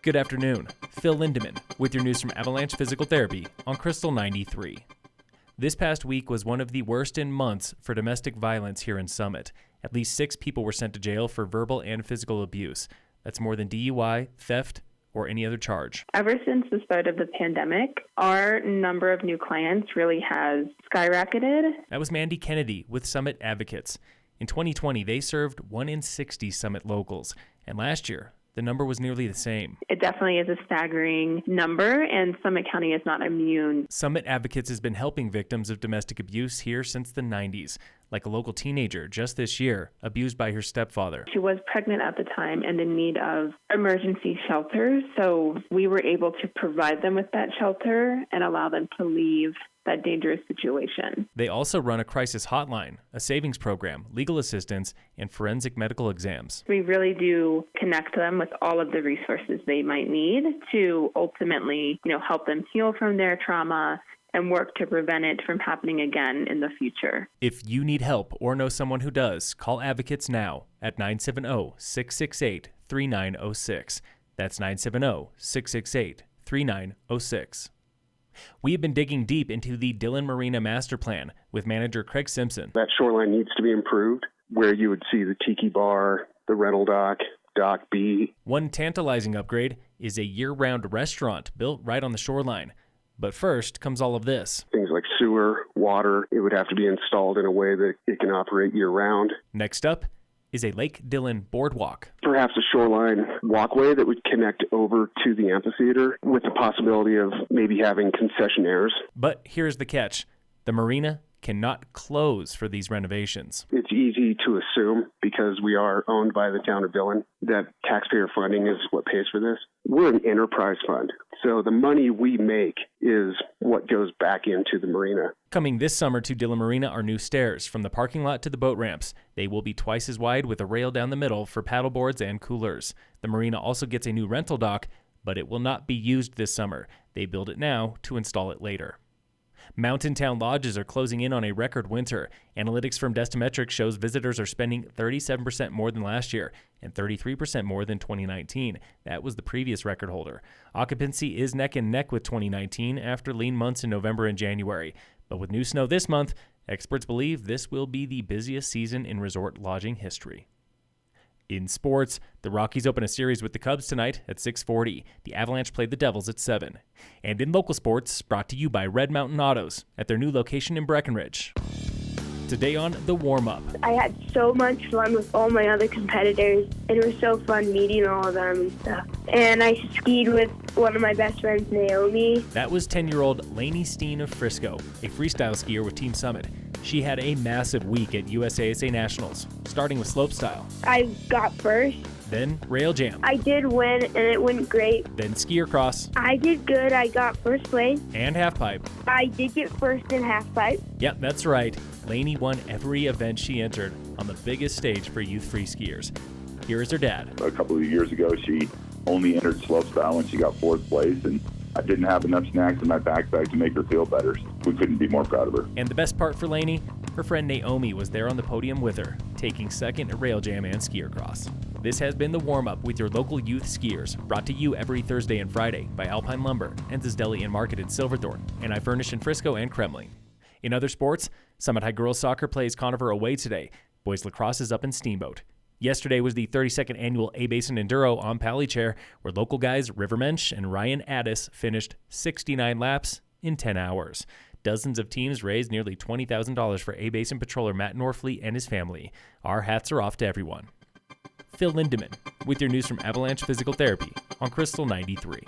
Good afternoon. Phil Lindemann with your news from Avalanche Physical Therapy on Krystal 93. This past week was one of the worst in months for domestic violence here in Summit. At least 6 people were sent to jail for verbal and physical abuse. That's more than DUI, theft, or any other charge. Ever since the start of the pandemic, our number of new clients really has skyrocketed. That was Mandy Kennedy with Summit Advocates. In 2020, they served 1 in 60 Summit locals, and last year, the number was nearly the same. It definitely is a staggering number, and Summit County is not immune. Summit Advocates has been helping victims of domestic abuse here since the 90s, like a local teenager just this year, abused by her stepfather. She was pregnant at the time and in need of emergency shelter, so we were able to provide them with that shelter and allow them to leave that dangerous situation. They also run a crisis hotline, a savings program, legal assistance, and forensic medical exams. We really do connect them with all of the resources they might need to ultimately, help them heal from their trauma and work to prevent it from happening again in the future. If you need help or know someone who does, call Advocates now at 970-668-3906. That's 970-668-3906. We have been digging deep into the Dillon Marina master plan with manager Craig Simpson. That shoreline needs to be improved, where you would see the tiki bar, the rental dock, Dock B. One tantalizing upgrade is a year-round restaurant built right on the shoreline. But first comes all of this. Things like sewer, water, it would have to be installed in a way that it can operate year-round. Next up is a Lake Dillon boardwalk. Perhaps a shoreline walkway that would connect over to the amphitheater with the possibility of maybe having concessionaires. But here's the catch. The marina cannot close for these renovations. It's easy to assume, because we are owned by the town of Dillon, that taxpayer funding is what pays for this. We're an enterprise fund, so the money we make is what goes back into the marina. Coming this summer to Dillon Marina are new stairs from the parking lot to the boat ramps. They will be twice as wide with a rail down the middle for paddleboards and coolers. The marina also gets a new rental dock, but it will not be used this summer. They build it now to install it later. Mountain Town lodges are closing in on a record winter. Analytics from Destimetrics shows visitors are spending 37% more than last year and 33% more than 2019. That was the previous record holder. Occupancy is neck and neck with 2019 after lean months in November and January. But with new snow this month, experts believe this will be the busiest season in resort lodging history. In sports, the Rockies open a series with the Cubs tonight at 6:40. The Avalanche play the Devils at 7. And in local sports, brought to you by Red Mountain Autos at their new location in Breckenridge. Today on The Warm-Up. I had so much fun with all my other competitors. It was so fun meeting all of them and stuff. And I skied with one of my best friends, Naomi. That was 10-year-old Lainey Steen of Frisco, a freestyle skier with Team Summit. She had a massive week at USASA Nationals, starting with slopestyle. I got first. Then rail jam. I did win, and it went great. Then skier cross. I did good. I got first place. And half pipe. I did get first in half pipe. Yep, that's right. Lainey won every event she entered on the biggest stage for youth free skiers. Here is her dad. A couple of years ago, she only entered slopestyle when she got 4th place, and I didn't have enough snacks in my backpack to make her feel better. We couldn't be more proud of her. And the best part for Lainey, her friend Naomi was there on the podium with her, taking second at rail jam and skier cross. This has been The Warm-Up with your local youth skiers, brought to you every Thursday and Friday by Alpine Lumber, Enza's Deli and Market in Silverthorne, and I Furnish in Frisco and Kremling. In other sports, Summit High girls soccer plays Conover away today. Boys lacrosse is up in Steamboat. Yesterday was the 32nd annual A-Basin Enduro on Pallichair, where local guys Rivermensch and Ryan Addis finished 69 laps in 10 hours. Dozens of teams raised nearly $20,000 for A-Basin patroller Matt Norfleet and his family. Our hats are off to everyone. Phil Lindemann with your news from Avalanche Physical Therapy on Krystal 93.